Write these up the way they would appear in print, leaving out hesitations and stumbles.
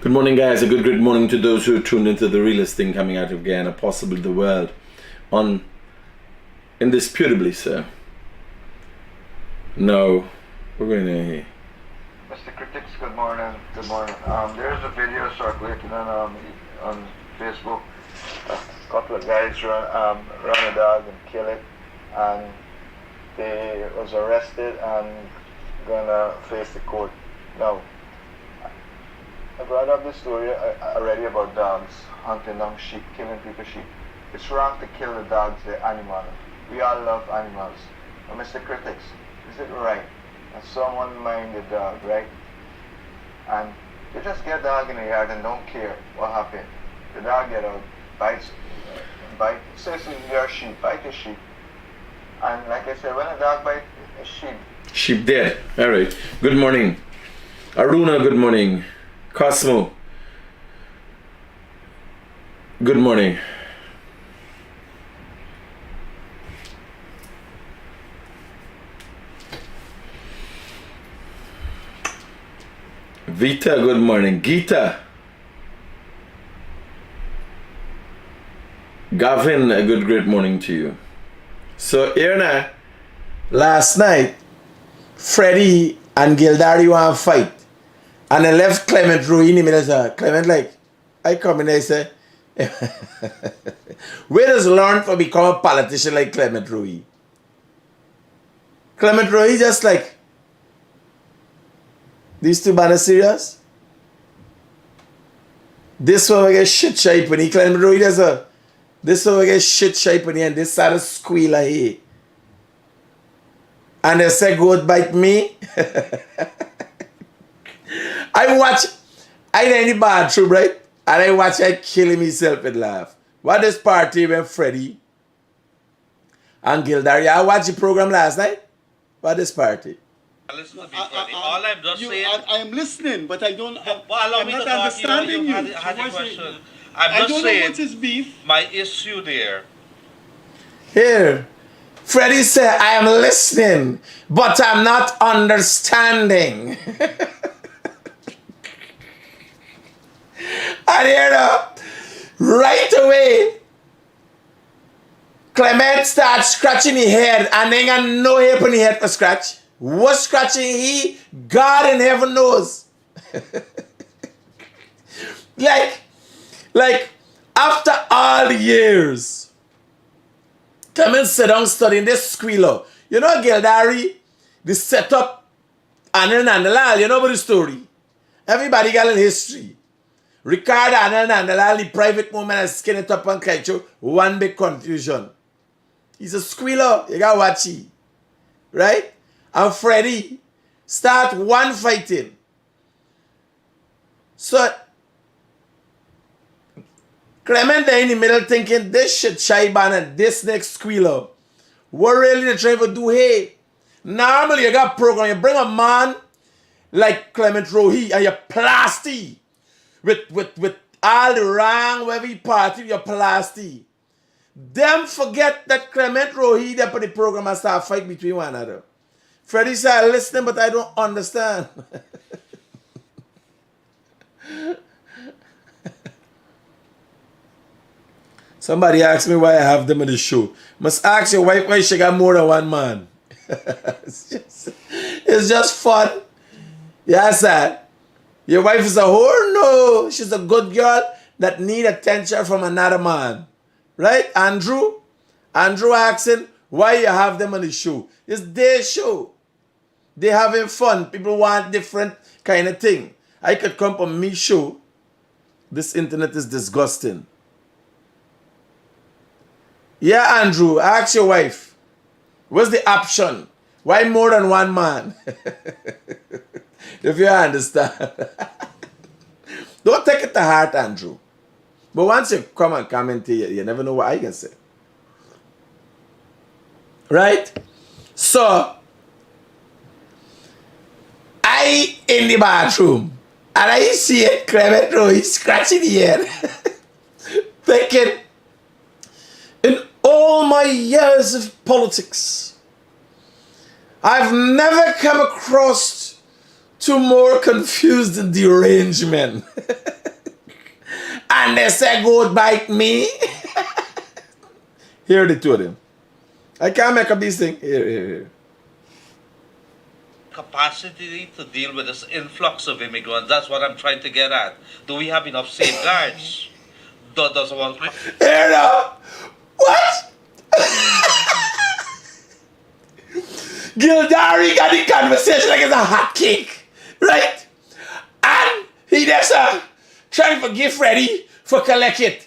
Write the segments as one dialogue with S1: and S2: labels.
S1: Good morning, guys. A good morning to those who are tuned into the realest thing coming out of Guyana, possibly the world, on indisputably, sir. No, we're going to hear.
S2: Mr. Critics, good morning. Good morning. There's a video circulating on Facebook. A couple of guys run a dog and kill it, and they was arrested and gonna face the court. Now, I brought up this story already about dogs hunting down sheep, killing people's sheep. It's wrong to kill the dogs, they're animals. We all love animals. Now, Mr. Critics, is it right that someone mind the dog, right? And you just get a dog in the yard and don't care what happened. The dog get out, bites, says your sheep, bite the sheep. And like I said, when a dog bites a sheep.
S1: Sheep dead. All right. Good morning. Aruna, good morning. Cosmo, good morning. Vita, good morning. Gita. Gavin, a great morning to you. So, Irna, last night, Freddie and Gildari want to fight. And I left Clement Rui in the middle. So Clement I come in and I say, where does learn to become a politician like Clement Rui? Clement Rui just like, these two men are serious? This one will get shit shape when he Clement Rui this one will get shit shape when he and this side of squeal here. And they say, go bite me. I in the bathroom, right? And I watch I killing myself and laugh. What this party when Freddie and Gildari? I watched the program last night. What this party?
S3: Listen to me, Freddie. All I'm just saying.
S4: I am listening, but I don't.
S3: I'm not understanding you. Had a question. I'm just saying.
S4: What is beef?
S3: My issue there.
S1: Here, Freddie said, "I am listening, but I'm not understanding." And right away, Clement starts scratching his head and they got no hair on his head for scratch. What scratching he? God in heaven knows. like after all the years, Clement sit down studying this squealer. You know Gildari, the setup, and then you know about the story. Everybody got a history. Ricardo and the private moment and skin it up and catch you. One big confusion. He's a squealer. You got watch he. Right? And Freddie start one fighting. So Clement there in the middle thinking this shit Shaiban and this next squealer. What really they trying to do here? Normally you got program. You bring a man like Clement Rohi and you plasty. With all the wrong every party your plasty. Them forget that Clement Rohi they put the program and start fight between one another. Freddie said, listening, but I don't understand. Somebody asked me why I have them in the show. Must ask your wife why she got more than one man. it's just fun. Yeah, sir. Your wife is a whore? No, she's a good girl that need attention from another man. Right, Andrew? Andrew asking why you have them on the show. It's their show. They having fun. People want different kind of thing. I could come on me show. This internet is disgusting. Yeah, Andrew, ask your wife. What's the option? Why more than one man? If you understand. Don't take it to heart, Andrew. But once you come and comment here, you never know what I can say. Right? So, I in the bathroom, and I see it, Clement Roy scratching the head. Thinking, in all my years of politics, I've never come across two more confused and deranged men. And they say, goat bite me. Here the two of them. I can't make up these things. Here.
S3: Capacity to deal with this influx of immigrants. That's what I'm trying to get at. Do we have enough safeguards? Does one...
S1: Here now. What? Gildari got the conversation like it's a hot cake. Right? And he just trying to give Freddie for collect it.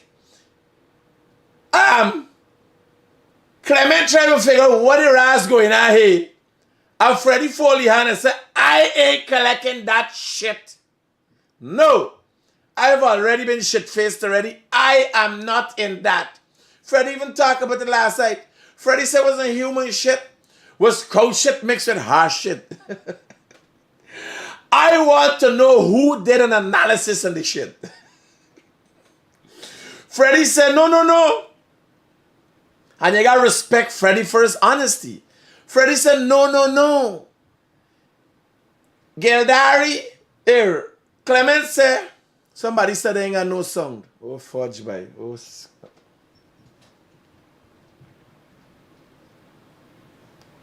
S1: Clement trying to figure out what the ras going on here. And Freddie Foley hand and said, I ain't collecting that shit. No. I've already been shit-faced already. I am not in that. Freddie even talked about it last night. Freddie said it wasn't human shit. Was cow shit mixed with harsh shit. I want to know who did an analysis on the shit. Freddie said, no. And you gotta respect Freddie for his honesty. Freddie said, no. Gildari, here. Clement said, somebody said they ain't got no sound. Oh, fudge by. Oh,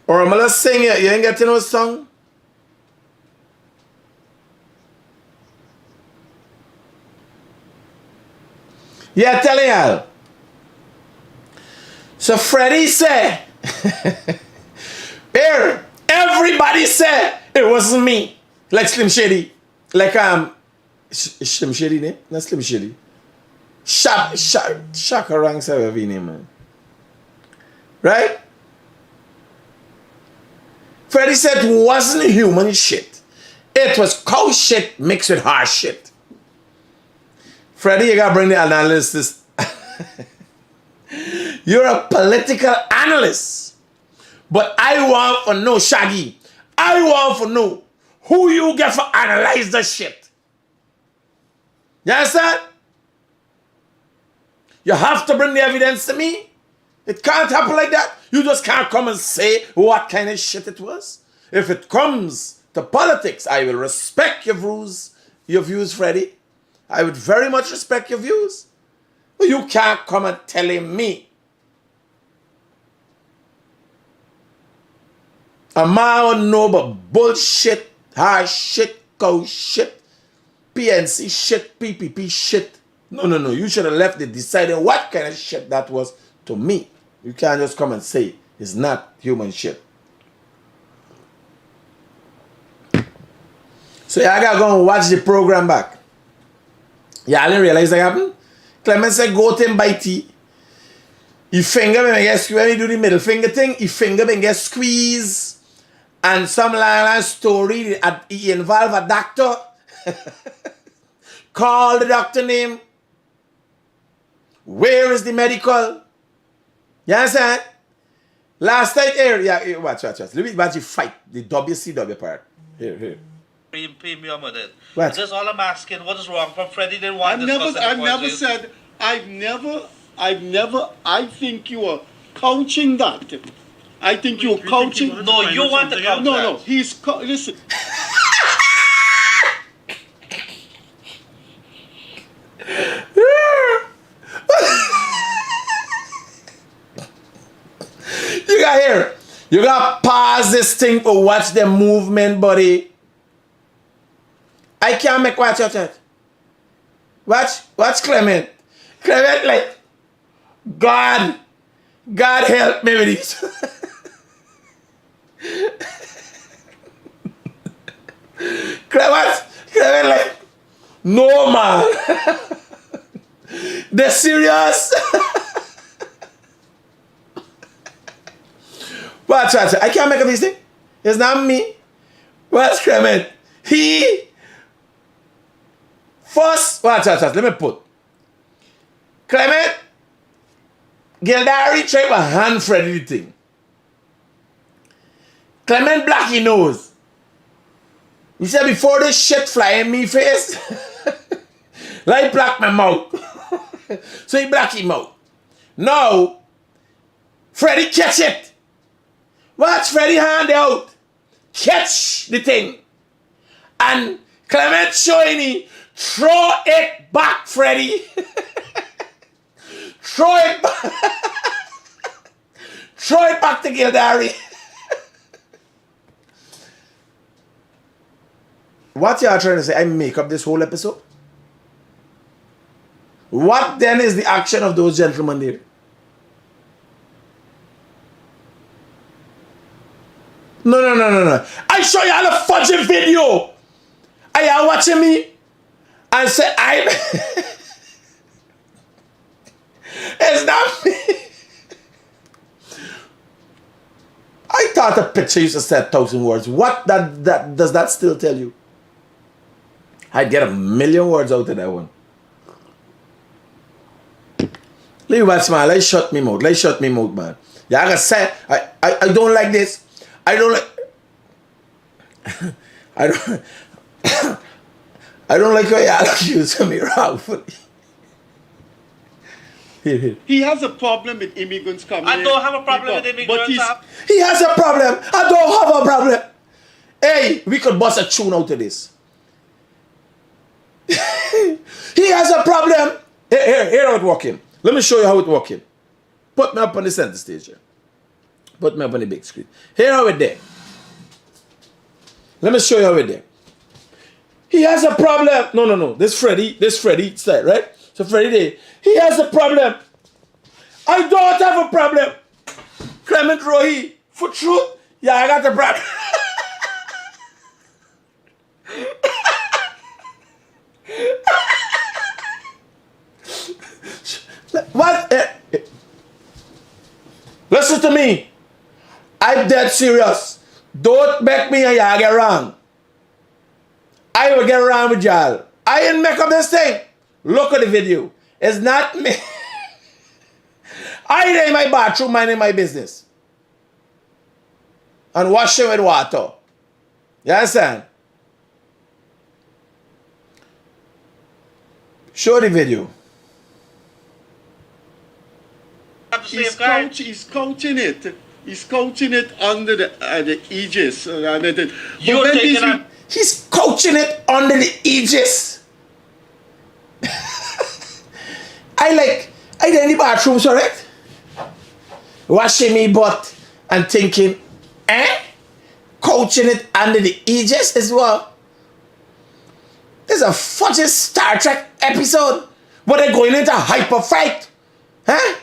S1: or I'm gonna sing it. You ain't getting no song? Yeah, telling y'all. So Freddie said, here, everybody said it wasn't me. Like Slim Shady. Like, Slim Shady name? Not Slim Shady. Shaka Ranks have every name, man. Right? Freddie said it wasn't human shit. It was cow shit mixed with harsh shit. Freddie, you gotta bring the analysis. You're a political analyst. But I want to know, Shaggy, I want to know who you get for analyze the shit. You understand? You have to bring the evidence to me. It can't happen like that. You just can't come and say what kind of shit it was. If it comes to politics, I will respect your views, Freddie. I would very much respect your views. But you can't come and telling me. A man know but bullshit, harsh shit, cow shit, PNC shit, PPP shit. No. You should have left it deciding what kind of shit that was to me. You can't just come and say it's not human shit. So I gotta go and watch the program back. Y'all didn't realize that happened? Clement said go to him bitey. His finger when he do the middle finger thing, his finger when get squeeze. And some long story, he involved a doctor. Call the doctor name. Where is the medical? You understand? Last night here, watch. Let me watch you fight the WCW part. Here.
S3: Premium with it.
S1: What?
S3: That's all I'm asking. What is wrong from Freddie? Didn't want to discuss
S4: I think you are couching that. I think you're couching.
S3: No, you want to couch
S4: No, listen.
S1: You got here. You got to pause this thing to watch the movement, buddy. I can't make watch. Watch Clement. Clement like, God help me with this. Clement like, no man. They're serious. Watch. I can't make up this thing. It's not me. Watch Clement. First, watch. Let me put. Clement, Gildari tried to hand Freddie the thing. Clement black he nose. He said before this shit fly in me face, like black my mouth. So he black him out. Now, Freddie catch it. Watch Freddie hand out. Catch the thing. And Clement showing me Throw it back, Freddie. Throw it back. Throw it back to Gildari. What you are trying to say? I make up this whole episode? What then is the action of those gentlemen there? No. I show you all a fudging video. Are you watching me? And say, it's not me. I thought a picture used to say 1,000 words. What that does that still tell you? I'd get 1,000,000 words out of that one. Leave that smile. Let's shut me mouth. Let's shut me mouth, man. Yeah, I gotta say, I don't like this. I don't like. I don't like how you accuse me wrongfully. Here.
S4: He has a problem with immigrants coming in.
S3: I don't have a problem with immigrants.
S1: He has a problem. I don't have a problem. Hey, we could bust a tune out of this. He has a problem. Here how it working. Let me show you how it working. Put me up on the center stage here. Put me up on the big screen. Here how it there. Let me show you how it there. He has a problem. No. This Freddie side, right? So Freddie there. He has a problem. I don't have a problem. Clement Rohi, for truth, yeah, I got a problem. What? Listen to me. I'm dead serious. Don't make me and y'all get wrong. I will get around with y'all. I didn't make up this thing. Look at the video. It's not me. I in my bathroom minding my business. And washing with water. You understand? Show the video.
S4: He's coaching it. He's coaching it under the aegis.
S1: He's coaching it under the aegis. I in the bathroom, correct? Washing me butt and thinking, coaching it under the aegis as well. There's a fucking Star Trek episode where they're going into hyper fight. Huh?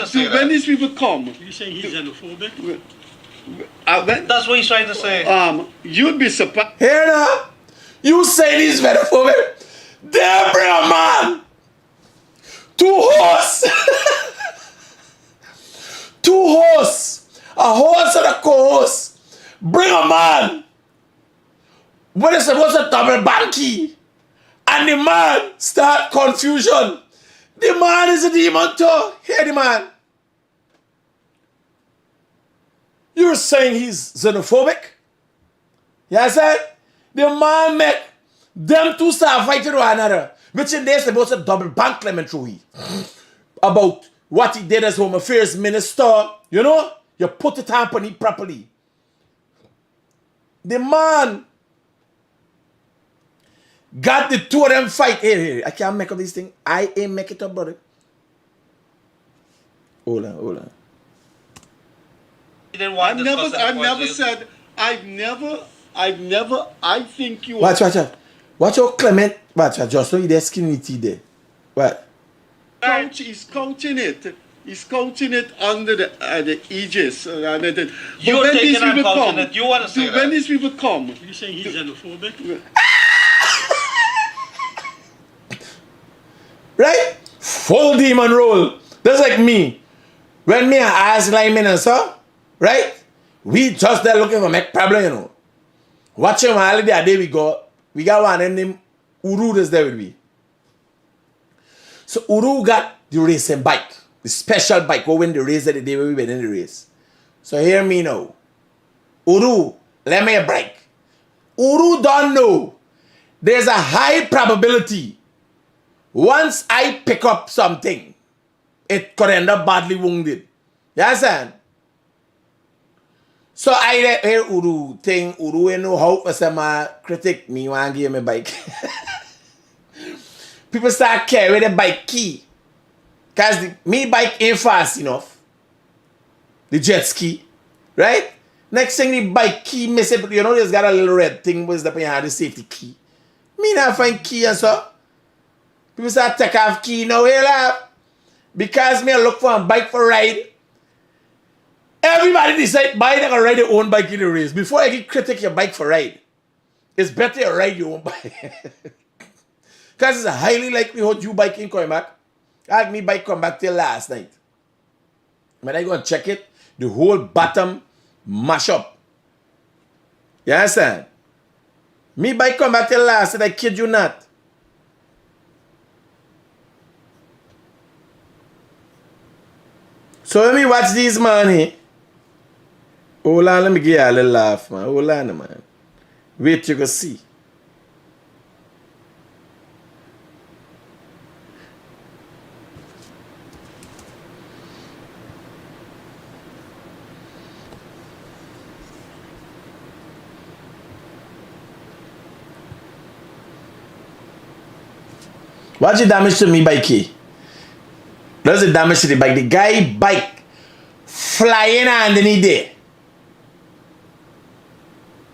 S4: So when these people come,
S5: You saying he's xenophobic?
S3: That's what he's trying to say.
S4: you'd be surprised.
S1: Here now, you say this xenophobic. They bring a man to host. Two hosts. A host and a co-host. Bring a man. When it's supposed to double banky. And the man start confusion. The man is a demon too. Hear the man. You're saying he's xenophobic? Yes, sir? The man make them two start fighting one another. Which in there supposed to double bank Clement Rohi. About what he did as Home Affairs Minister. You know? You put it on it properly. The man got the two of them fight. Here. I can't make up this thing. I ain't make it up, brother. Hold on.
S3: He didn't want to discuss that point,
S4: I think you
S1: Watch. Watch your Clement. Watch, just so you there skinny tea there. What?
S4: he's coaching it. He's coaching it under the aegis.
S3: You're taking and coaching it. You want to say that.
S4: When these people come,
S5: You saying he's xenophobic?
S1: Right? Full demon role. That's like me. When me and ass linemen and so, right? We just there looking for make problem, you know. Watching my holiday, day we got one named Uru that's there with me. So Uru got the racing bike. The special bike. Go win the race the day we went in the race. So hear me now. Uru, let me a break. Uru don't know. There's a high probability once I pick up something, it could end up badly wounded. You understand? So I hear Uru thing, Uru you know how for some critic me want give me bike. People start carrying the bike key. Cause me bike ain't fast enough. The jet ski. Right? Next thing the bike key miss it, you know there's got a little red thing was the behind the safety key. Me not find key and so. People start take off key now here laugh. Because me look for a bike for ride. Everybody decide buy them and ride their own bike in the race. Before I get critic your bike for ride, it's better you ride your own bike. Because it's a highly likelihood you bike ain't coming back. I had me bike come back till last night. When I go and check it, the whole bottom mash up. You understand? Me bike come back till last night, I kid you not. So let me watch these man here. Hold on, let me give you a little laugh, man. Hold on, man. Wait, you can see. What's the damage to me bike here? That's the damage to the bike. The guy bike flying underneath there.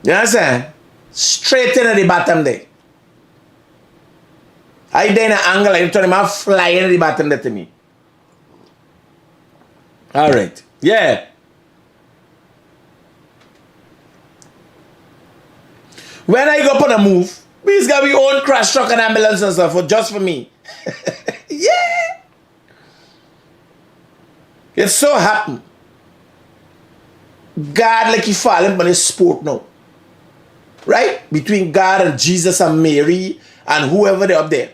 S1: You understand? Straight into the bottom there. I there in an angle, I turn him out flying at the bottom there to me. Alright. Yeah. When I go up on a move, he's got my own crash truck and ambulance and stuff for just for me. Yeah. It so happen. God like he falling on his sport now. Right? Between God and Jesus and Mary and whoever they up there.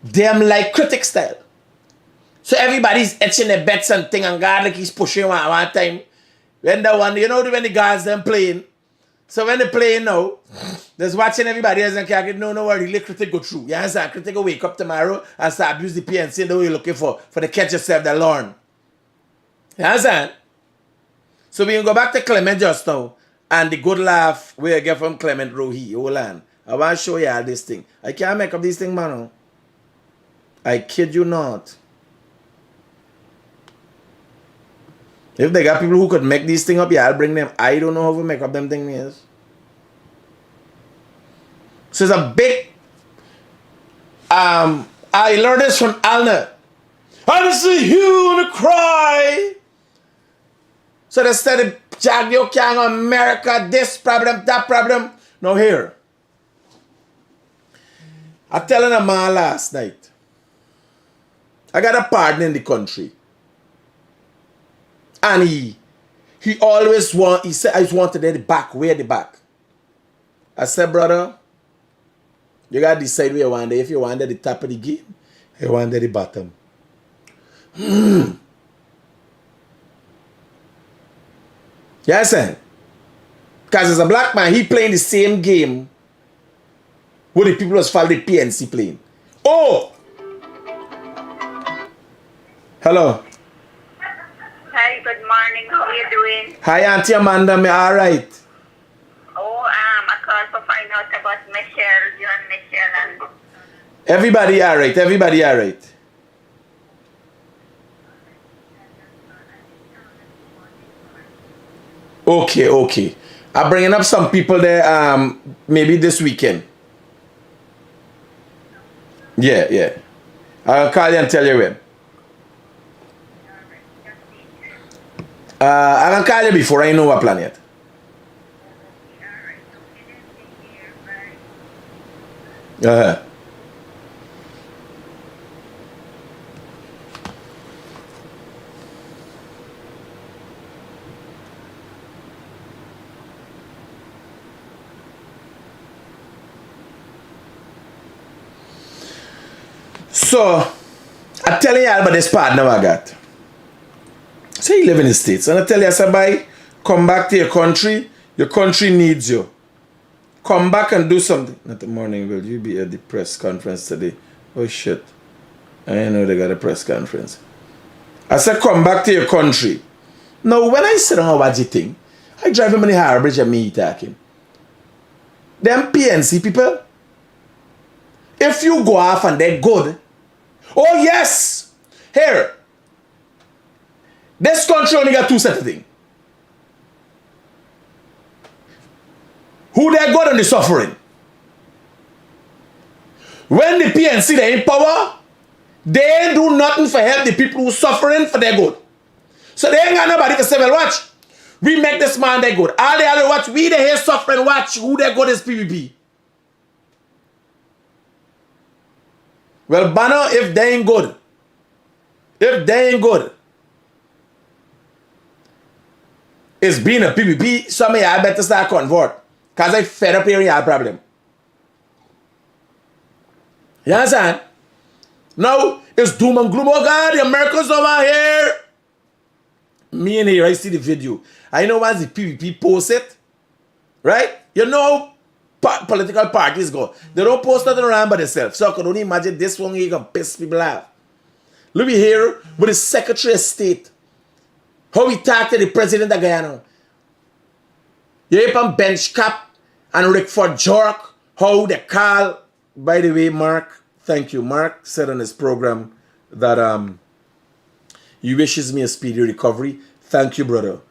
S1: Them like critic style. So everybody's etching their bets and thing and God like he's pushing one time. When the one, you know when the guys them playing. So when they playing now, there's watching everybody else and can't no worry, let critic go through. You understand? Critic will wake up tomorrow and start abuse the PNC the way you're looking for the catch yourself the learn. You understand? So we can go back to Clement just now. And the good laugh we get from Clement Rohi. Hold on. I want to show you all this thing. I can't make up this thing, man. I kid you not. If they got people who could make this thing up, yeah, I'll bring them. I don't know how to make up them things. So it's a big... I learned this from Alna. I see you and cry. So they said, Jag, you can't America, this problem, that problem. Now here. I telling a man last night. I got a partner in the country. And he always he said, I just wanted at the back, where the back. I said, brother, you got to decide where you want it. If you want at the top of the game, you want at the bottom. Yes, sir. Because as a black man, he playing the same game what the people was following the PNC playing. Oh! Hello.
S6: Hi, good morning. How are you doing?
S1: Hi, Auntie Amanda. Me all right?
S6: Oh, I called to find out about Michelle, you and Michelle and...
S1: Everybody all right. Everybody all right. Okay, okay. I'm bringing up some people there maybe this weekend. Yeah. I'll call you and tell you when. I can call you before I know what plan yet. So, I'm telling you about this partner I got. So you live in the States. And I tell you, I said, bye, come back to your country needs you. Come back and do something. Not the morning, will you be at the press conference today? Oh shit. I didn't know they got a press conference. I said, come back to your country. Now, when I sit down and watch the thing, I drive him in the Harbour Bridge and me talking. Them PNC people, if you go off and they're good, oh yes, here, this country only got two sets of things. Who they good and the suffering. When the PNC they in power, they ain't do nothing for help the people who suffering for their good. So they ain't got nobody to say, well, watch, we make this man their good. All they other watch, we they here suffering, watch, who their good is PPP. Well, Banner, if they ain't good, it's being a PPP, some of y'all better start convert. Because I fed up hearing y'all problem. You understand? Now, it's doom and gloom. Oh God, the Americans over here. Me and here, I see the video. I know once the PPP post it, right? You know political parties go. They don't post nothing around by themselves. So I can only imagine this one here can piss people off. Look here with the Secretary of State. How he talked to the President of Guyana. You hear from bench cap and Rick for jerk. How they call. By the way, Mark, thank you. Mark said on his program that he wishes me a speedy recovery. Thank you, brother.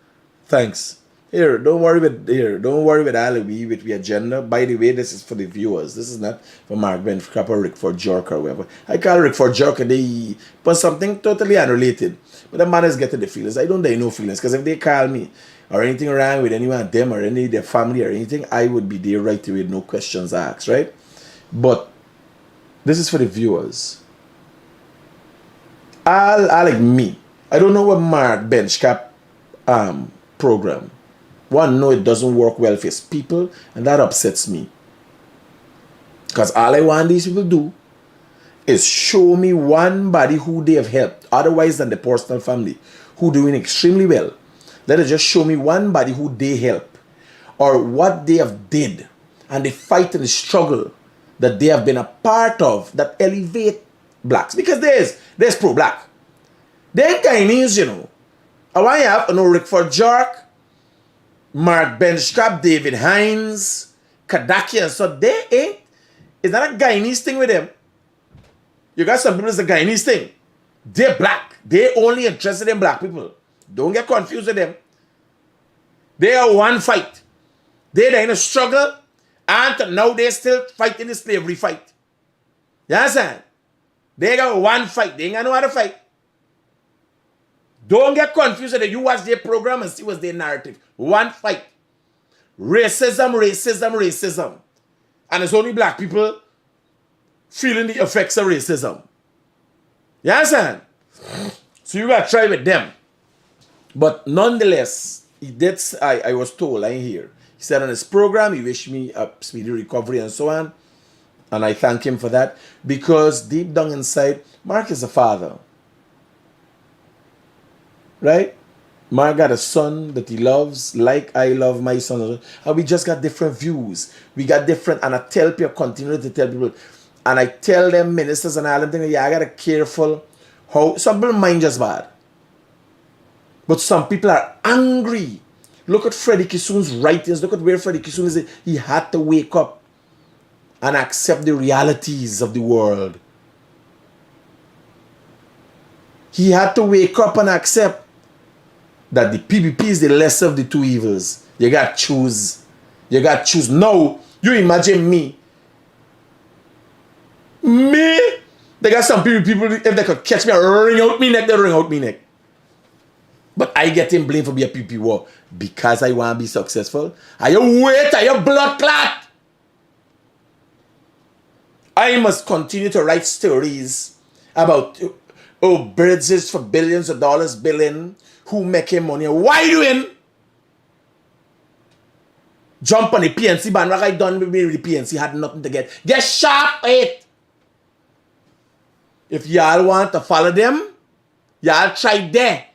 S1: Thanks. Don't worry with Ali with the agenda. By the way, this is for the viewers. This is not for Mark Ben or Rick for jerk or whatever. I call Rick for jerk and they put something totally unrelated. But the man is getting the feelings. I don't have no feelings because if they call me or anything wrong with anyone of them or any of their family or anything, I would be there right away, no questions asked, right? But this is for the viewers. I like me. I don't know what Mark Benchcap program. One, no, it doesn't work well for his people, and that upsets me. Because all I want these people to do is show me one body who they have helped, otherwise than the personal family, who doing extremely well. Let us just show me one body who they help, or what they have did, and the fight and the struggle that they have been a part of that elevate blacks. Because there's pro-black. They're Guyanese, you know. I want you have Rick for Jerk, Mark Benstrap, David Hines, Kadaki, and so they ain't. It's not a Guyanese thing with them. You got some people it's a Guyanese thing. They're black. They're only interested in black people. Don't get confused with them. They are one fight. They're in a struggle, and now they're still fighting the slavery fight. You understand? They got one fight. They ain't got no other fight. Don't get confused with them. You watch their program and see what's their narrative. One fight. Racism, racism, racism. And it's only black people feeling the effects of racism. You understand? So you gotta try with them. But nonetheless, I was told, I ain't here. He said on his program, he wished me a speedy recovery and so on. And I thank him for that. Because deep down inside, Mark is a father. Right? Mark got a son that he loves, like I love my son. And we just got different views. We got different, and I tell people, continue to tell people, and I tell them, ministers and all them things, yeah, I gotta careful how some people mind just bad. But some people are angry. Look at Freddie Kissoon's writings. Look at where Freddie Kissoon is. He had to wake up and accept the realities of the world. He had to wake up and accept that the PPP is the lesser of the two evils. You got to choose. You got to choose. Now, you imagine me. Me? They got some people, if they could catch me and ring out me neck, they ring out me neck. But I get him blamed for being a PPP war because I want to be successful. Are you wait? Are you blood clot? I must continue to write stories about bridges for billions of dollars billion. Who making money? Why doing? Jump on the PNC bandwagon. I done with the PNC. Had nothing to get. Get sharp it. If y'all want to follow them, y'all try there.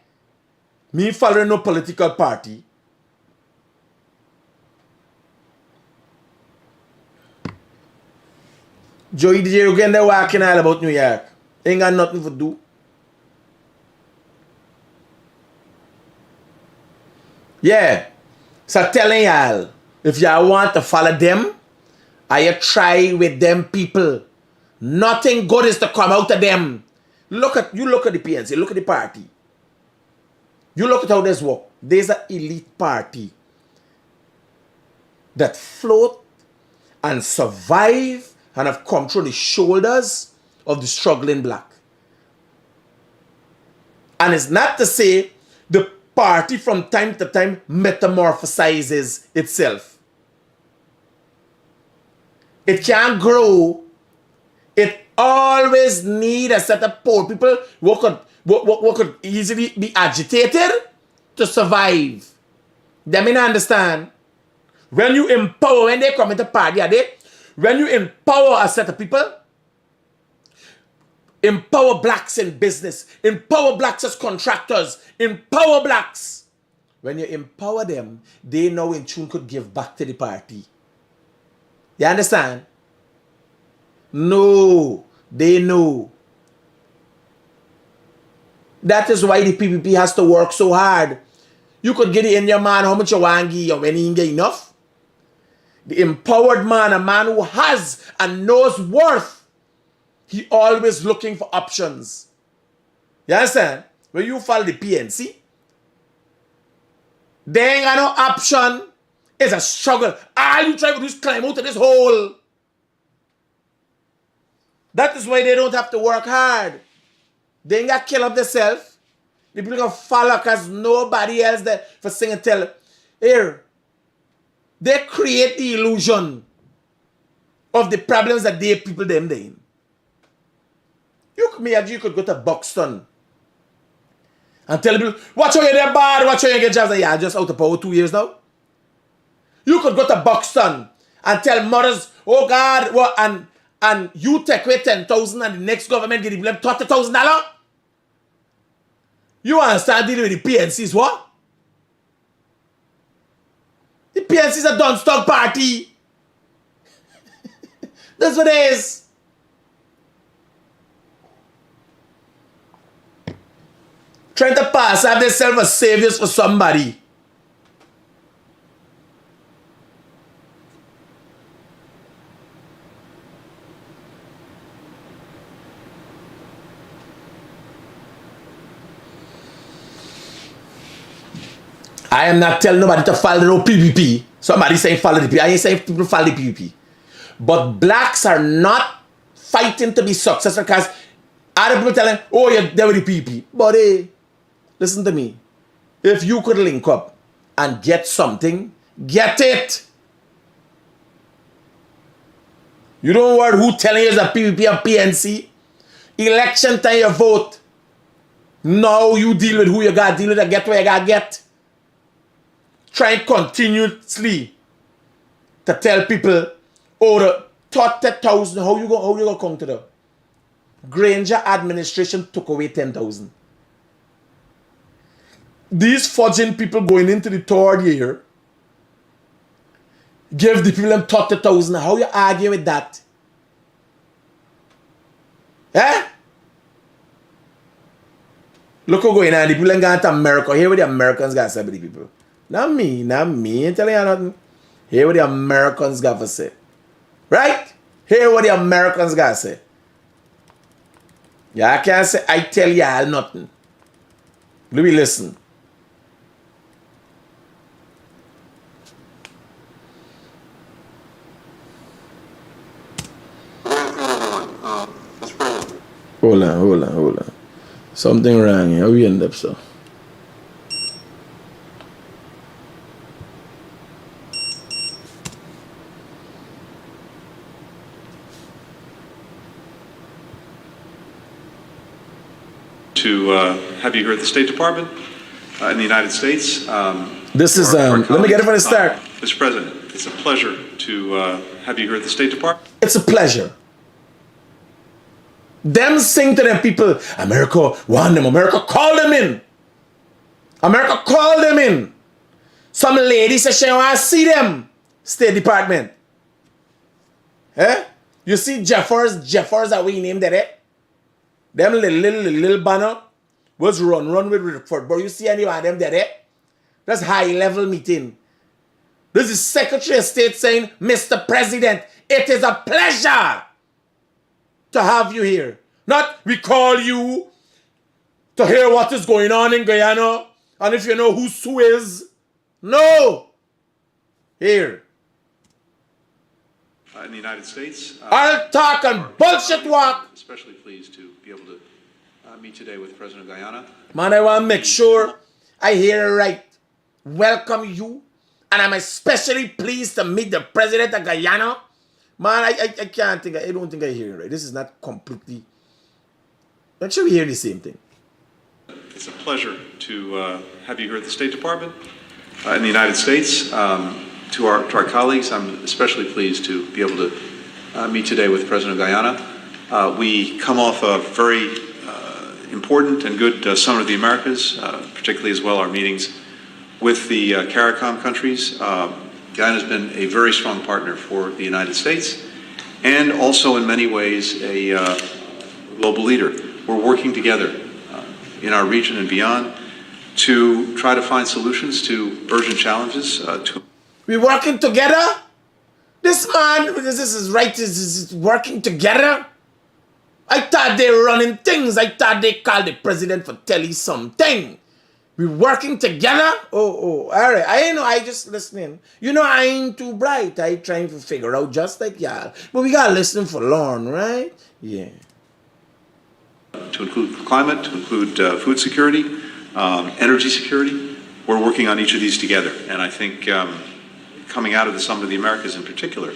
S1: Me following no political party. Joey DJ again, they walking all about New York. Ain't got nothing to do. Yeah. So telling y'all, if y'all want to follow them, I try with them people. Nothing good is to come out of them. Look at the PNC, look at the party. You look at how this work. There's an elite party that float and survive and have come through the shoulders of the struggling black. And it's not to say the party from time to time metamorphosizes itself. It can't grow. It always need a set of poor people who could easily be agitated to survive. They may not understand. When you empower, when they come into party, when you empower a set of people, empower blacks in business, empower blacks as contractors, empower blacks. When you empower them, they know in tune could give back to the party. You understand? No, they know. That is why the PPP has to work so hard. You could get it in your man how much you want to give, when you get enough. The empowered man, a man who has and knows worth, he always looking for options. You understand? When you follow the PNC, they ain't got no option. It's a struggle. All you try to do is climb out of this hole. That is why they don't have to work hard. They ain't got to kill up themselves. The people can follow because nobody else there for sing and tell. Here, they create the illusion of the problems that they people them in. You could go to Buxton and tell people, watch how you're there bad, watch how you get jobs. Yeah, just out of power 2 years now. You could go to Buxton and tell mothers, oh God, what, and you take away 10,000 and the next government give them $30,000. You want to start dealing with the PNCs, what? The PNC is a don't-stop party. That's what it is. Trying to pass have themselves as saviors for somebody. I am not telling nobody to follow no PPP. Somebody saying follow the PPP. I ain't saying people follow the PPP. But blacks are not fighting to be successful because other people telling, oh, you're there with the PPP. But hey, listen to me. If you could link up and get something, get it. You don't worry who telling you is a PPP or PNC. Election time you vote. Now you deal with who you got to deal with and get what you got to get. Trying continuously to tell people, oh, the 30,000, how you gonna come to the Granger administration took away 10,000. These fudging people going into the third year give the people them 30,000. How you argue with that? Eh? Look what's going on. The people ain't going to America. Hear what the Americans got to say about the people. Not me. Ain't telling you nothing. Hear what the Americans got to say. Right? Hear what the Americans got to say. Yeah, I can't say I tell y'all nothing. Let me listen. Hold on. Something wrong here. How we end up so?
S7: To have you here at the State Department in the United States.
S1: This is, let me get it from the start.
S7: Mr. President, it's a pleasure to have you here at the State Department.
S1: It's a pleasure. Them sing to them people, America want them, America call them in. America call them in. Some lady says she want to see them. State Department. Eh? You see Jeffers that we named that, eh? Them little banner was run with Redford. But you see any of them there, eh? That's high level meeting. This is Secretary of State saying, Mr. President, it is a pleasure to have you here. Not we call you to hear what is going on in Guyana and if you know who is. No. Here.
S7: In the United States.
S1: I'll talk and bullshit walk.
S7: I'm especially pleased to be able to meet today with President of Guyana.
S1: Man, I want to make sure I hear it right. Welcome you. And I'm especially pleased to meet the President of Guyana. Man, I can't think, I don't think I hear it right. This is not completely. Not sure we hear the same thing.
S7: It's a pleasure to have you here at the State Department in the United States. To our colleagues, I'm especially pleased to be able to meet today with President of Guyana. We come off a very important and good Summit of the Americas, particularly as well our meetings with the CARICOM countries. Guyana has been a very strong partner for the United States and also in many ways a global leader. We're working together in our region and beyond to try to find solutions to urgent challenges.
S1: We working together? This man, this is right, this is working together? I thought they were running things. I thought they called the president for tell you something. We working together? Oh, all right. I know, I just listening. You know, I ain't too bright. I trying to figure out just like y'all. But we gotta listen for long, right? Yeah.
S7: To include climate, to include food security, energy security. We're working on each of these together. And I think coming out of the Summit of the Americas in particular,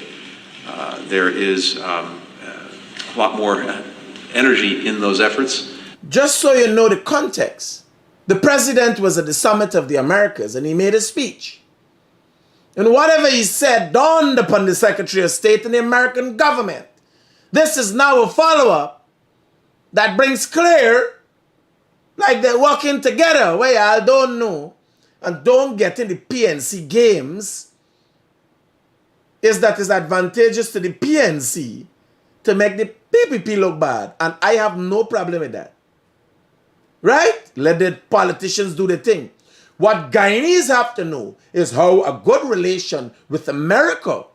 S7: there is a lot more energy in those efforts.
S1: Just so you know the context, the president was at the Summit of the Americas and he made a speech. And whatever he said dawned upon the Secretary of State and the American government. This is now a follow-up that brings clear, like they're working together, where y'all don't know and don't get in the PNC games, is that it's advantageous to the PNC to make the PPP look bad. And I have no problem with that. Right? Let the politicians do the thing. What Guyanese have to know is how a good relation with America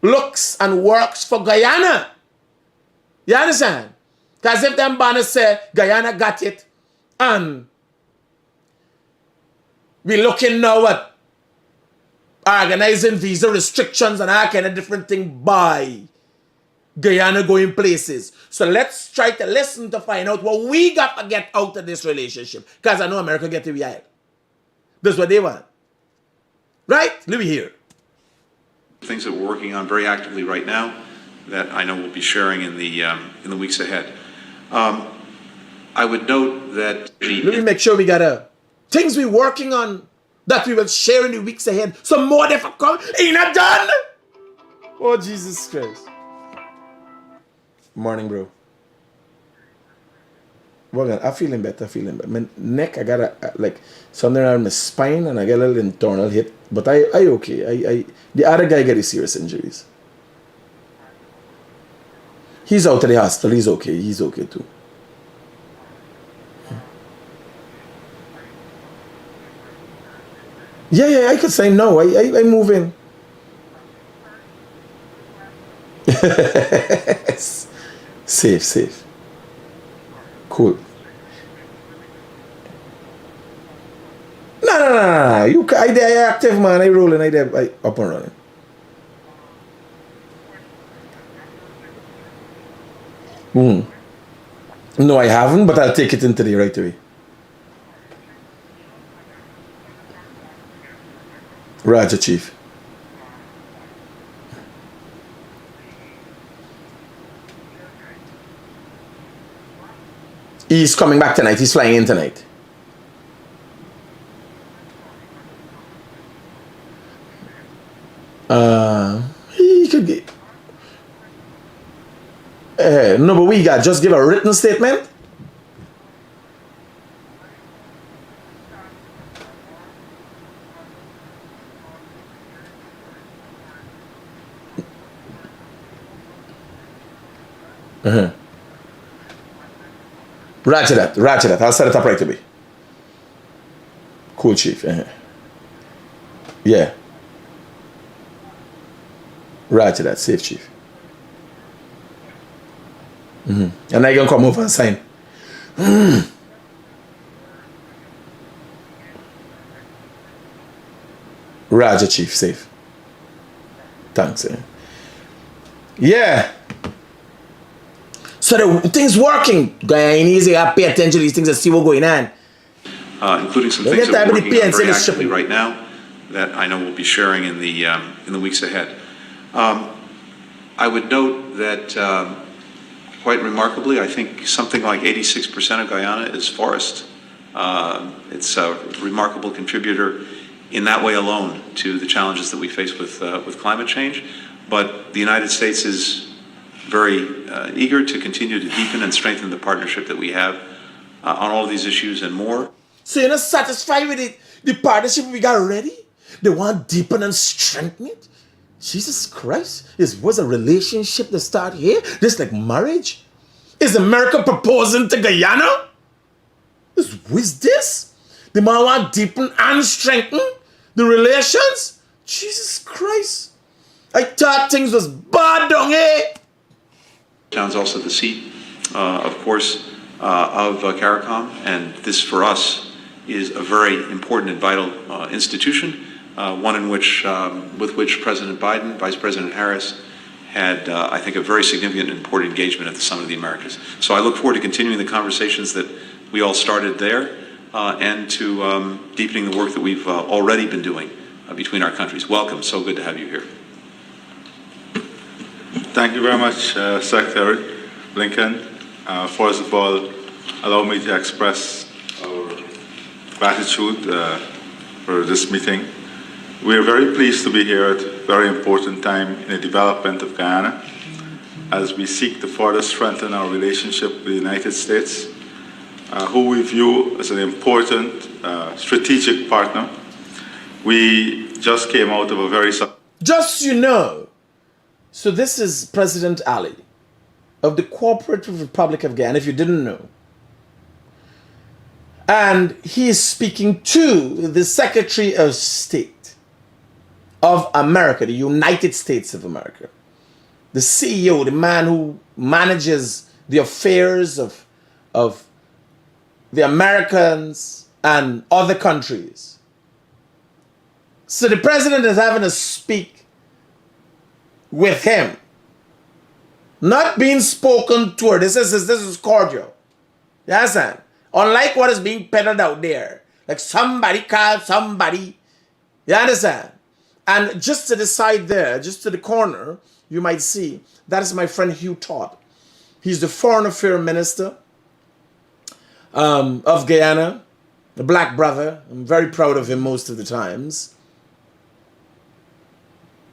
S1: looks and works for Guyana. You understand? Because if them banners say Guyana got it and we looking now at organizing visa restrictions and all kind of different thing by Guyana going places. So let's try to listen to find out what we got to get out of this relationship. Because I know America get to be out. That's what they want. Right? Let me hear.
S7: Things that we're working on very actively right now that I know we'll be sharing in the weeks ahead. I would note that
S1: let me make sure we got things we're working on that we will share in the weeks ahead. Some more they for come. Ain't not done. Oh, Jesus Christ. Morning, bro. Well, I'm feeling better, My neck, I got like something around my spine and I get a little internal hit. But I okay. The other guy got serious injuries. He's out of the hospital. He's okay. He's okay too. Yeah, I could say no. I move in. Safe. Cool. No. You, I active, man. I rolling. I up and running. No, I haven't, but I'll take it in today right away. Roger, Chief. He's coming back tonight. He's flying in tonight. He could get... no, but we got just give a written statement. Roger that. I'll set it up right away. Cool, Chief. Yeah. Roger that, safe chief. And now you can come over and sign. Roger, chief, safe. Thanks. Yeah. So the things working. Guyanese, you have to pay attention to these things and see what's going on.
S7: Including some
S1: Don't
S7: things
S1: get
S7: that
S1: time
S7: we're
S1: with the
S7: working on
S1: PNC
S7: very
S1: that's
S7: actively
S1: shipping.
S7: right now that I know we'll be sharing in the weeks ahead. I would note that quite remarkably, I think something like 86% of Guyana is forest. It's a remarkable contributor in that way alone to the challenges that we face with climate change. But the United States is very eager to continue to deepen and strengthen the partnership that we have on all of these issues and more.
S1: So you're not satisfied with it, the partnership we got already? They want to deepen and strengthen it? Jesus Christ. Was a relationship that start here? This like marriage? Is America proposing to Guyana? Is this? The man want to deepen and strengthen the relations? Jesus Christ. I thought things was bad down here.
S7: Town's also the seat, of course, of CARICOM, and this for us is a very important and vital institution, one in which, with which President Biden, Vice President Harris had, I think, a very significant and important engagement at the Summit of the Americas. So I look forward to continuing the conversations that we all started there and to deepening the work that we've already been doing between our countries. Welcome. So good to have you here.
S8: Thank you very much, Secretary Blinken. First of all, allow me to express our gratitude for this meeting. We are very pleased to be here at a very important time in the development of Guyana as we seek to further strengthen our relationship with the United States, who we view as an important strategic partner. We just came out of a very...
S1: Just so you know, so this is President Ali of the Cooperative Republic of Guyana, if you didn't know. And he is speaking to the Secretary of State of America, the United States of America. The CEO, the man who manages the affairs of the Americans and other countries. So the president is having to speak with him. Not being spoken to her. This is cordial. You understand? Unlike what is being peddled out there. Like somebody called somebody. You understand? And just to the side there, just to the corner, you might see, that is my friend Hugh Todd. He's the Foreign Affairs Minister of Guyana, a black brother. I'm very proud of him most of the times.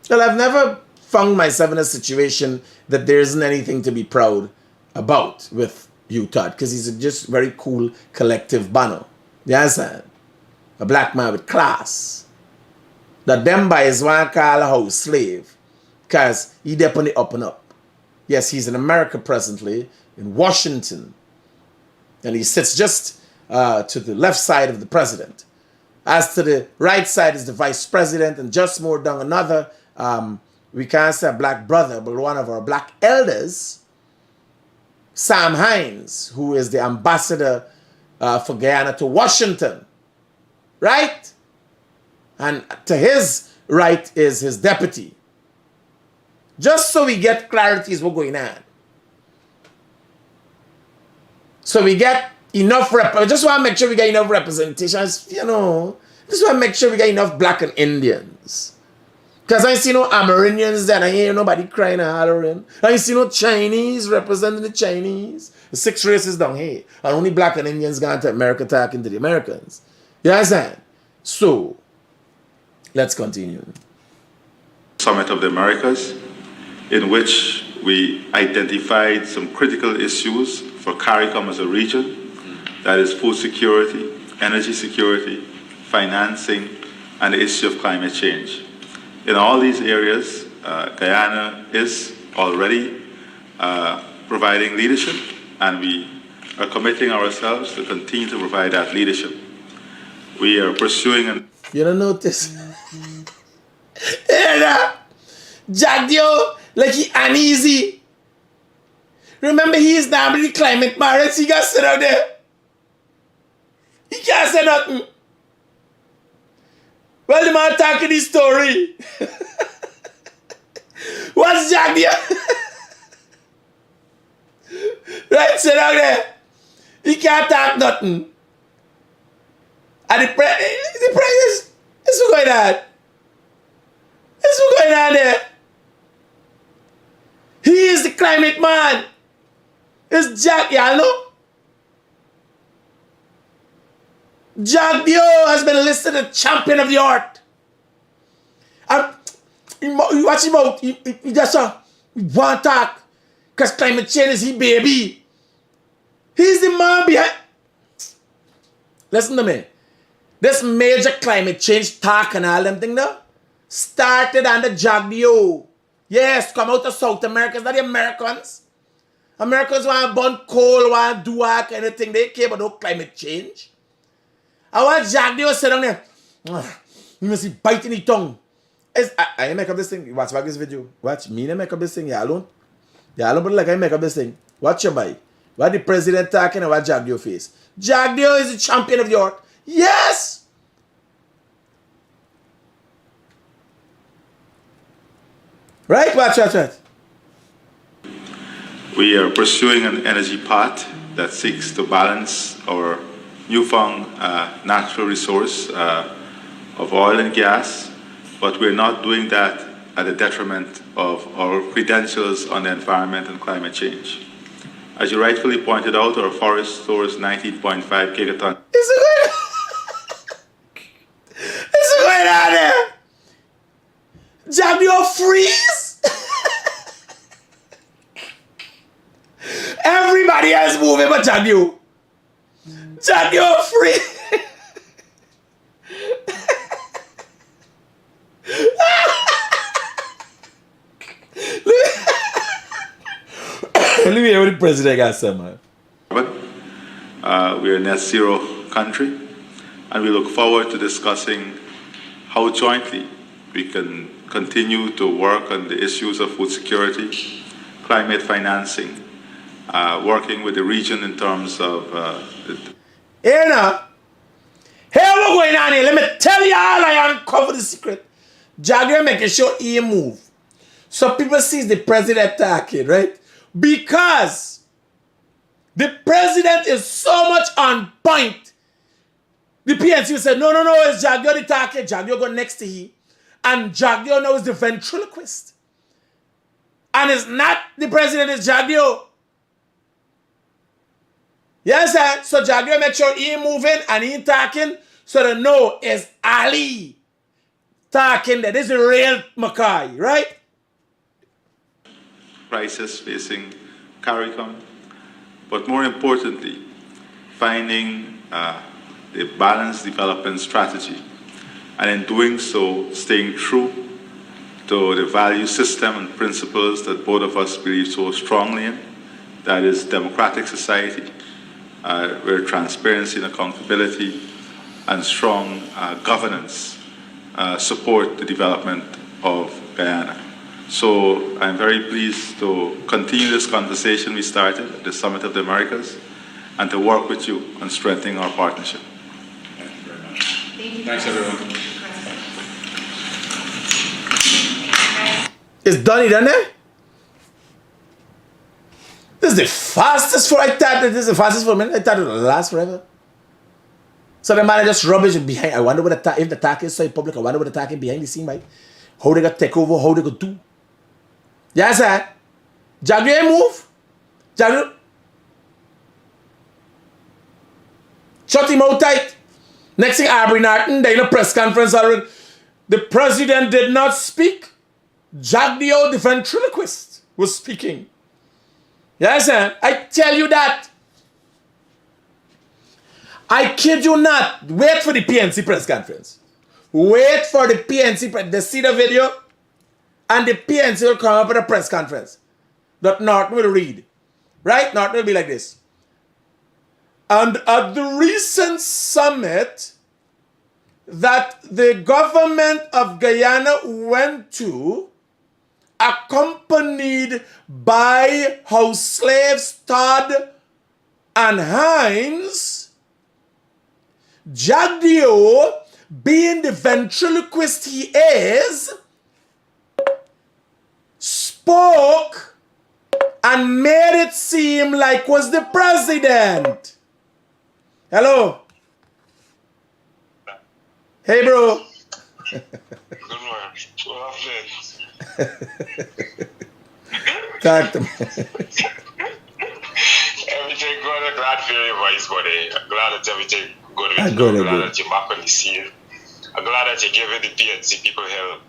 S1: Well, I've never found myself in a situation that there isn't anything to be proud about with Hugh Todd, because he's a just very cool, collective banner. You understand? A black man with class. That them boys want to call a house slave, because he there on the up and up. Yes, he's in America presently, in Washington. And he sits just to the left side of the president. As to the right side is the vice president, and just more down another, we can't say a black brother, but one of our black elders, Sam Hines, who is the ambassador for Guyana to Washington. Right? And to his right is his deputy. Just so we get clarity is what's going on. So we get enough just want to make sure we get enough representation. You know, just want to make sure we get enough black and Indians. Because I see no Amerindians there, and I hear nobody crying and hollering. I see no Chinese representing the Chinese. The 6 races down here. And only black and Indians going to America talking to the Americans. You understand? So, let's continue.
S8: Summit of the Americas, in which we identified some critical issues for CARICOM as a region. That is food security, energy security, financing, and the issue of climate change. In all these areas, Guyana is already providing leadership, and we are committing ourselves to continue to provide that leadership. We are pursuing an...
S1: You don't notice? And Jagdio, like he uneasy. Remember, he is now the climate marriage. He got sit out there. He can't say nothing. Well, the man talking this story. What's Jagdio? Right, sit down there. He can't talk nothing. And the president is what's going on. This is what's going on there. He is the climate man. It's Jack, y'all know? Jagdio has been listed as champion of the art. And you watch him out. He just want talk. Because climate change is his baby. He's the man behind. Listen to me. This major climate change talk and all them thing there started under Jagdio. Yes, come out of South America. It's not the Americans. Americans want to burn coal, want to do all kind of thing. They care about no climate change. I want Jagdio sit down there. You must be biting his tongue. I make up this thing. Watch back this video. Watch me make up this thing. Yeah, alone. Yeah, alone, but like I make up this thing. Watch your boy. What the president talking and what Jagdio face. Jagdio is the champion of the art. Yes! Right? Watch.
S8: We are pursuing an energy path that seeks to balance our newfound natural resource of oil and gas, but we're not doing that at the detriment of our credentials on the environment and climate change. As you rightfully pointed out, our forest stores 19.5 gigatons.
S1: It's going on there. Jagdio freeze. Everybody else moving but Jagdio. Jagdio free. Let me hear what the president got to say, man.
S8: We're a net zero country, and we look forward to discussing how jointly we can continue to work on the issues of food security, climate financing, working with the region in terms of...
S1: Here now, here what's going on here. Let me tell you all I uncover the secret. Jagdio making sure he move. So people see the president talking, right? Because the president is so much on point. The PNC said, no, it's Jagdio the talking. Jagdio go next to he. And Jagdio now is the ventriloquist. And it's not the president, it's Jagdio. Yes, sir. So Jagdio make sure he moving and he talking. So they know it's Ali talking that this is the real Mackay, right?
S8: crisis facing CARICOM, but more importantly, finding a balanced development strategy, and in doing so, staying true to the value system and principles that both of us believe so strongly in, that is democratic society, where transparency and accountability and strong governance support the development of Guyana. So I'm very pleased to continue this conversation we started at the Summit of the Americas and to work with you on strengthening our partnership. Thank you very much. Thanks, everyone.
S1: It's done, isn't it? This is the fastest for I thought this is the fastest for a minute. I thought it would last forever. So the man just rubbish behind. I wonder what if the attack is so public. I wonder what the attack is behind the scene, right? How they got take over, how they got do. Yes, sir. Jagdio move. Jagdio. Shut him out tight. Next thing, Aubrey Norton, they in a press conference already. The president did not speak. Jagdio, the ventriloquist, was speaking. Yes, sir. I tell you that. I kid you not. Wait for the PNC press conference. Wait for the PNC press. They see the video, and the PNC will come up with a press conference that Norton will read. Right? Norton will be like this. And at the recent summit, that the government of Guyana went to, accompanied by house slaves Todd and Hines, Jagdio, being the ventriloquist he is, spoke and made it seem like was the president. Hello. Hey, bro.
S9: Good morning. Well,
S1: Talk to me.
S9: everything good. I'm glad for your voice, buddy. I'm glad that everything good with you. I'm
S1: Good.
S9: glad that you're back on the scene. I'm glad that you're giving the PNC people help.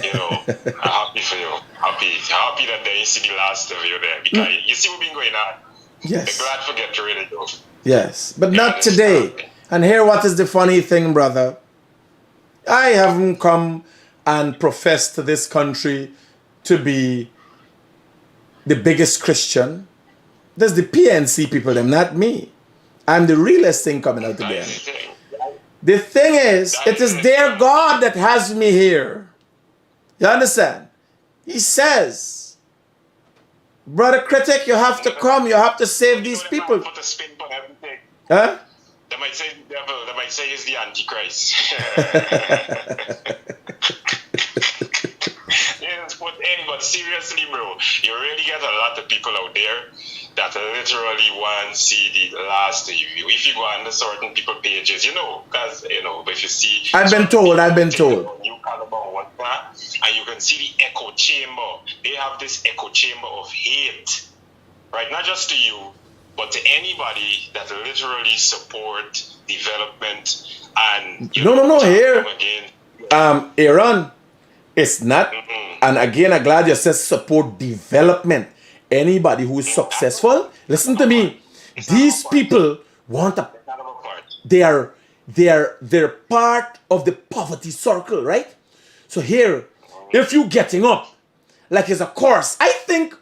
S9: You know, I'm happy for you. Happy that they see the last of you there. Because you see what's been going on.
S1: Yes.
S9: I'm glad for getting rid of you.
S1: Yes, but not today. And here what is the funny thing, brother. I haven't come and professed to this country to be the biggest Christian. There's the PNC people, them, not me. I'm the realest thing coming out again. The thing is, it is their God that has me here. You understand? He says, Brother Critic, you have to come. You have to save these people.
S9: Put a spin on everything.
S1: Huh?
S9: They might say the devil. They might say he's the Antichrist. But seriously, bro, you really get a lot of people out there that literally want to see the last of you. If you go on the certain people pages, you know, because, you know, if you see...
S1: I've been told.
S9: You and you can see the echo chamber. They have this echo chamber of hate, right? Not just to you, but to anybody that literally support development and...
S1: No, here. Aaron, it's not... And again, I'm glad you said support development. Anybody who is successful, listen to me. These people want a... They're part of the poverty circle, right? So here, if you getting up, like it's a course, I think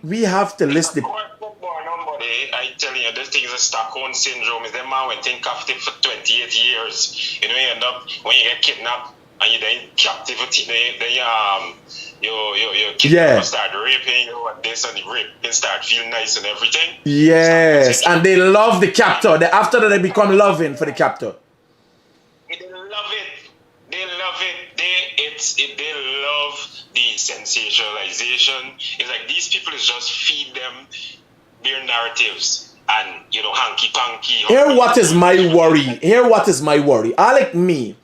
S1: we have to list the...
S9: I tell you, this thing is a Stockholm syndrome. Is that man went in captive for 28 years. You know, you end up, when you get kidnapped and you're in captivity, then your kidnapper start raping you and this and the rape can start feeling nice and everything.
S1: Yes, and they love the captor. After that, they become loving for the captor.
S9: They love it. They love it. They love the sensationalization. It's like these people is just feed them their narratives and, you know, hanky-panky.
S1: Here what is my worry. I like me.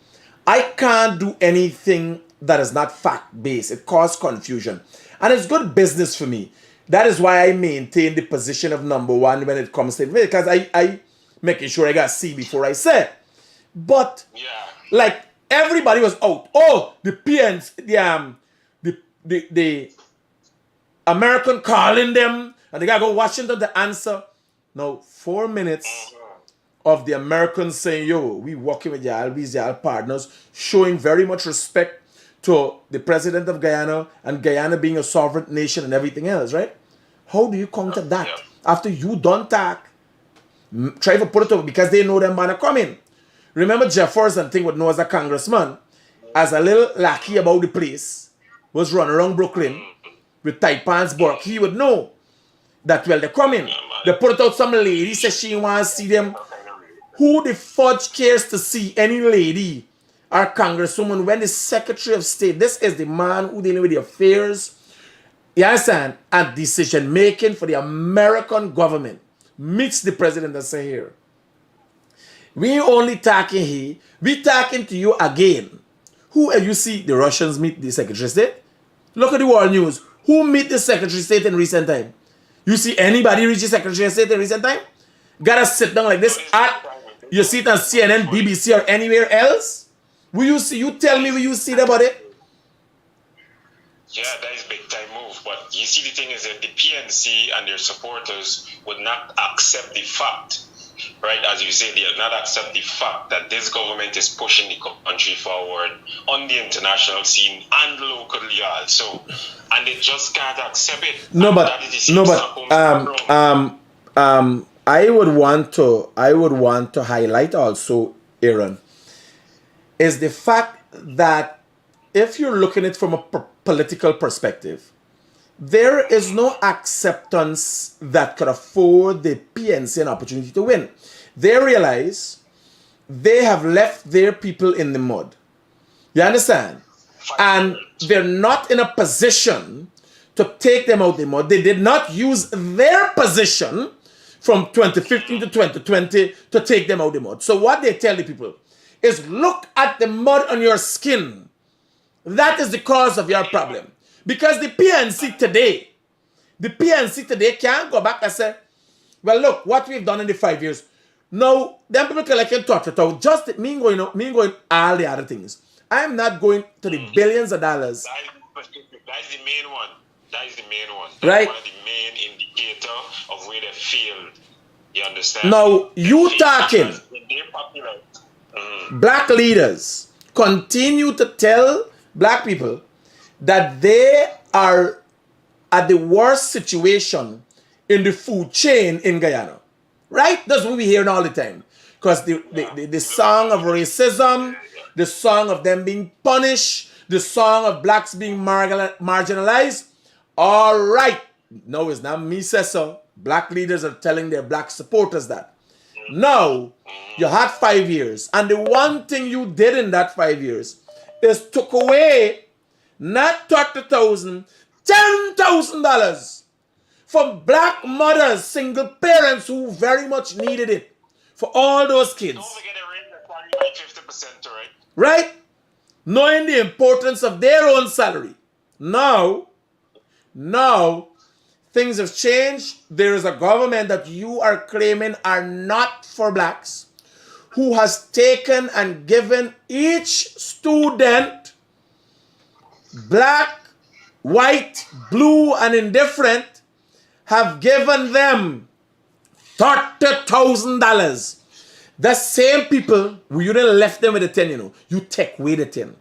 S1: I can't do anything that is not fact-based. It causes confusion. And it's good business for me. That is why I maintain the position of number one when it comes to it. Because I making sure I got C before I say. But, like, everybody was out. Oh, the PNs, the American calling them. And they got to go Washington to answer. Now, 4 minutes of the Americans saying, yo, we working with y'all, we's y'all partners, showing very much respect to the president of Guyana and Guyana being a sovereign nation and everything else, right? How do you counter that? After you don't talk, try to put it over because they know them man are coming. Remember Jefferson thing with Noah as a congressman, as a little lackey about the place, was running around Brooklyn with tight pants Burke. He would know that, well, they're coming. They put out some lady, says she wants to see them. Who the fudge cares to see any lady or congresswoman when the Secretary of State, this is the man who dealing with the affairs, you understand, and decision making for the American government, meets the president and say, here, we only talking here, we talking to you again. Who, you see the Russians meet the Secretary of State? Look at the world news. Who meet the Secretary of State in recent time? You see anybody reach the Secretary of State in recent time? Gotta sit down like this. You see it on CNN, BBC, or anywhere else? Will you see? You tell me, will you see about it?
S9: Yeah, that is big time move. But you see, the thing is that the PNC and their supporters would not accept the fact, right? As you say, they will not accept the fact that this government is pushing the country forward on the international scene and locally also, and they just can't accept it.
S1: I would want to highlight also, Aaron, is the fact that if you're looking at it from a political perspective, there is no acceptance that could afford the PNC an opportunity to win. They realize they have left their people in the mud. You understand? And they're not in a position to take them out of the mud. They did not use their position from 2015 to 2020 to take them out of the mud. So what they tell the people is, look at the mud on your skin. That is the cause of your problem. Because the PNC today can't go back and say, well, look, what we've done in the 5 years. Now, them people can talk it out. Just me going all the other things. I'm not going to the billions of dollars.
S9: That is the main one. That is the main one.
S1: That's right.
S9: One of the main indicator of where they failed. You understand?
S1: Now, you talking. Black leaders continue to tell black people that they are at the worst situation in the food chain in Guyana. Right? That's what we hear all the time. Because the song of racism, the song of them being punished, the song of blacks being marginalized. All right. No, it's not me say so. Black leaders are telling their black supporters that. No, you had 5 years. And the one thing you did in that 5 years is took away not $30,000, $10,000 from black mothers, single parents who very much needed it for all those kids.
S9: Don't forget the rate by 50%, right?
S1: Right? Knowing the importance of their own salary. Now, things have changed. There is a government that you are claiming are not for blacks, who has taken and given each student, black, white, blue, and indifferent, have given them $30,000. The same people, you didn't left them with the 10, you know. You take away the 10.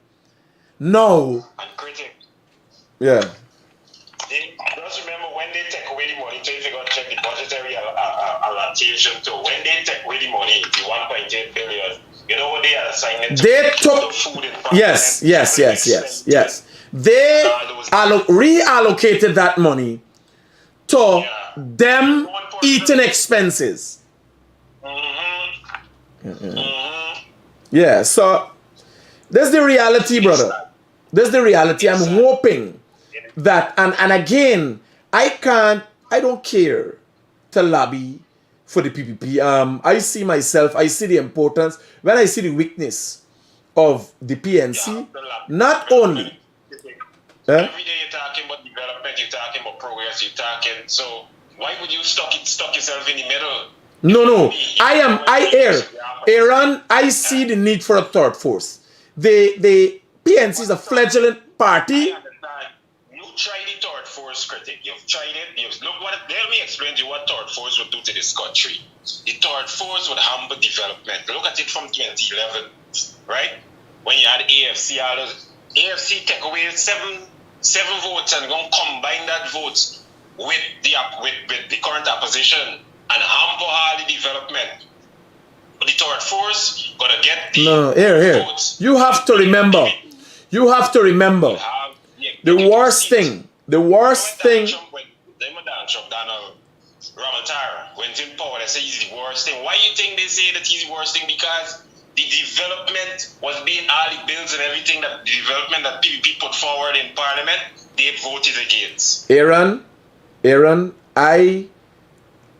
S1: No.
S9: And Critic.
S1: Yeah.
S9: Just remember when they take away the money, so if you're going to check the budgetary allocation too, when they take away the money, the 1.8 billion, you know what they are assigning to
S1: They took,
S9: the food in
S1: yes. They reallocated that money to them eating expenses. Yeah, so that's the reality, brother. That's the reality. I'm hoping that, and again, I don't care to lobby for the PPP. I see myself, I see the importance, when I see the weakness of the PNC, not only.
S9: Every day you're talking about development, you're talking about progress, you're talking, so why would you stuck yourself in the middle?
S1: No. Aaron, I see the need for a third force. The PNC is a fledgling party.
S9: You tried the third force, Critic. You've tried it. Let me explain to you what third force would do to this country. The third force would hamper development. Look at it from 2011, right? When you had AFC, AFC take away seven votes and going to combine that votes with the current opposition and hamper all the development. But the third force gonna get the votes.
S1: You have to remember. The worst thing.
S9: Donald Ramatara went in power. They say he's the worst thing. Why you think they say that he's the worst thing? Because the development was being all the bills and everything that the development that PPP put forward in Parliament, they voted against.
S1: Aaron,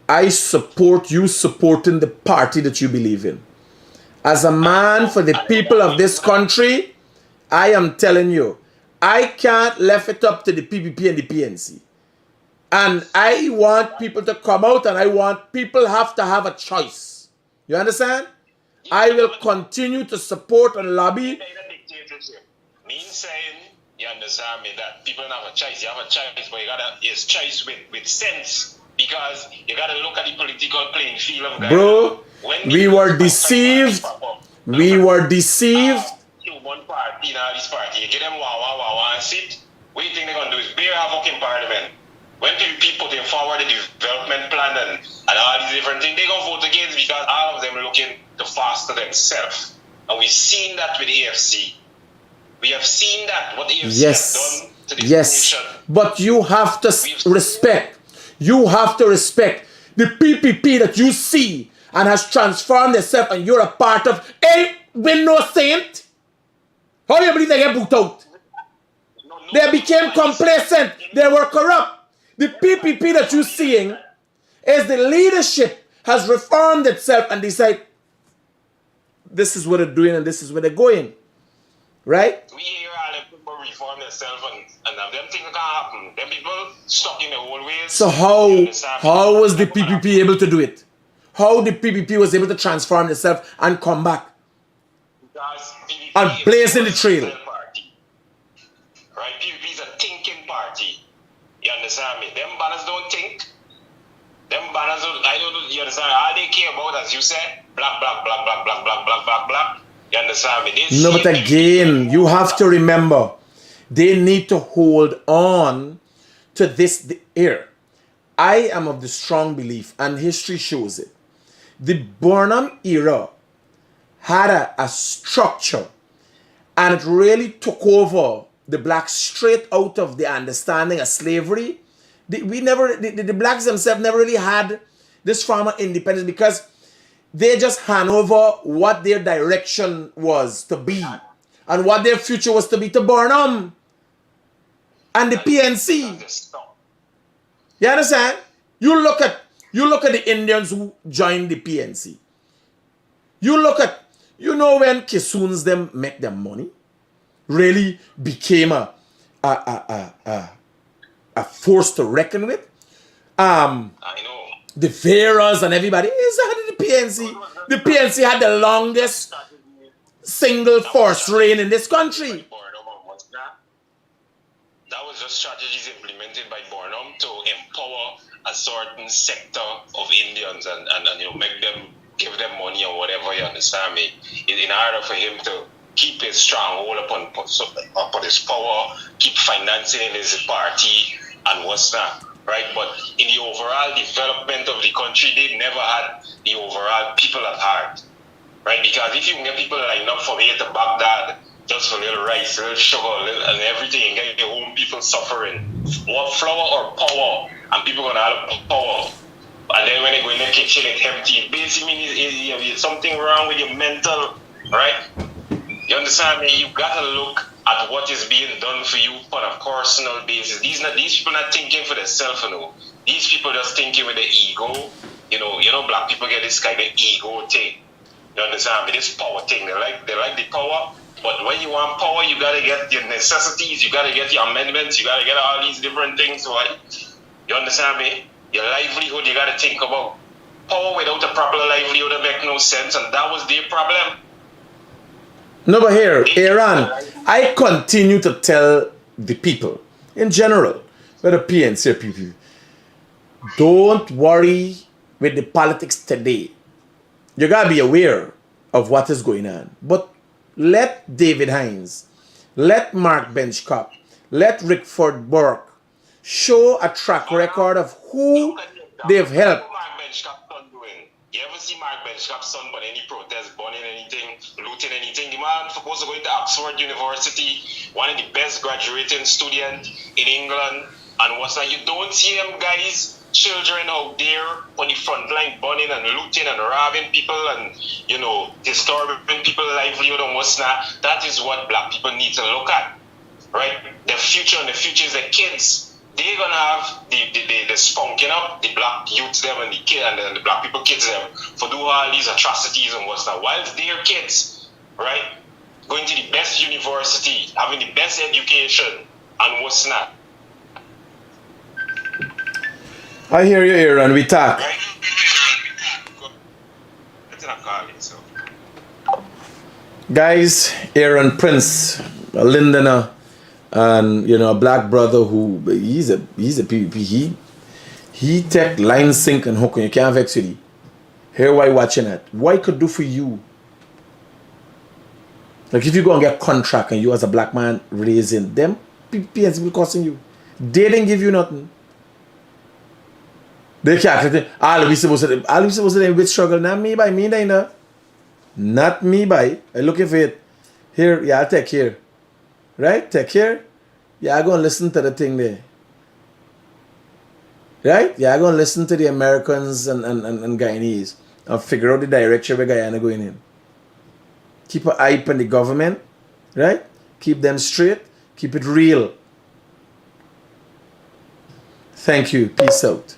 S1: I support you supporting the party that you believe in. As a man for the people of this country, I am telling you, I can't left it up to the PPP and the PNC. And I want people to come out, and I want people have to have a choice. You understand? I will continue to support and lobby.
S9: Mean saying, you understand me, that people don't have a choice. You have a choice, but it's choice with sense. Because you gotta look at the political playing field of Guyana.
S1: Bro, we were deceived.
S9: One party, now this party, you get them wah and sit. What do you think they're gonna do? Is bear havoc in Parliament. When PPP put in forward the development plan and all these different things, they gonna vote against because all of them looking to foster themselves. And we've seen that with AFC. We have seen that, what AFC has done to this nation.
S1: But you have to respect. You have to respect the PPP that you see and has transformed itself and you're a part of. Ain't been no saint. How do you believe they get booked out? They became complacent. They were corrupt. The PPP that you're seeing is the leadership has reformed itself and decide this is what they're doing and this is where they're going. Right?
S9: We hear all them people reform themselves and them things can't happen. Them people stuck in the old ways.
S1: So how was the PPP able to do it? How the PPP was able to transform itself and come back?
S9: Because PPP
S1: and blazing the trail.
S9: Party. Right? PPP is a thinking party. You understand me? Them banners don't think. Them banners don't, you understand? All they care about, as you said, black, black, black, black, black, black, black, black, black. You understand me?
S1: No, but again, you have to remember, they need to hold on to this era. I am of the strong belief, and history shows it. The Burnham era had a structure, and it really took over the blacks straight out of the understanding of slavery. The blacks themselves never really had this form of independence because they just hand over what their direction was to be and what their future was to be to Burnham and the PNC. You understand? You look at the Indians who joined the PNC. You look at, when Kissoons them make their money, really became a force to reckon with.
S9: I know.
S1: The Veras and everybody is the PNC. The PNC had the longest single force reign in this country.
S9: That was just strategies implemented by Burnham to empower a certain sector of Indians and make them, give them money or whatever, you understand me, in order for him to keep his stronghold upon his power, keep financing his party and what's not. Right, but in the overall development of the country, they never had the overall people at heart. Right, because if you can get people lined up from here to Baghdad just for a little rice, a little sugar, and everything, and get your own people suffering, what flour or power, and people gonna have power, and then when they go in the kitchen, it's empty. It basically means something wrong with your mental, right? You understand me? You gotta look at what is being done for you on a personal basis. These people not thinking for themselves, These people just thinking with the ego. You know, black people get this kind of ego thing. You understand me? This power thing. They like the power, but when you want power, you gotta get your necessities, you gotta get your amendments, you gotta get all these different things, right? You understand me? Your livelihood, you gotta think about. Power without a proper livelihood would make no sense, and that was their problem.
S1: No, but here, Aaron, I continue to tell the people, in general, whether PNC or PPP, don't worry with the politics today. You gotta be aware of what is going on. But let David Hines, let Mark Benchcop, let Rickford Burke show a track record of who they've helped.
S9: You ever see Mark Benchcop's son on any protest, burning anything, looting anything? The man supposed to go into Oxford University, one of the best graduating students in England, and what's that? You don't see them guys, children out there on the front line burning and looting and robbing people and, disturbing people's livelihood and what's not. That is what black people need to look at, right? The future is the kids. They're gonna have the spunking up the black youths them and the black people kids them for do all these atrocities and what's not. Whilst their kids, right, going to the best university, having the best education and what's not.
S1: I hear you, Aaron. We talk.
S9: Right?
S1: Guys, Aaron Prince, a Lindoner, and a black brother who he's a PvP. He take line, sink, and hook, and you can't vex with it. Here, why watching it? What it could do for you? Like if you go and get a contract and you as a black man raising them, PNC will costing you. They didn't give you nothing. They can't. All we supposed to do with struggle. Not me by me, Dana. Not me by. I looking for it. Here, yeah, take here. Right? Take here. Yeah, I'm going to listen to the thing there. Right? Yeah, I'm going to listen to the Americans and Guyanese and figure out the direction where Guyana going in. Keep an eye on the government. Right? Keep them straight. Keep it real. Thank you. Peace out.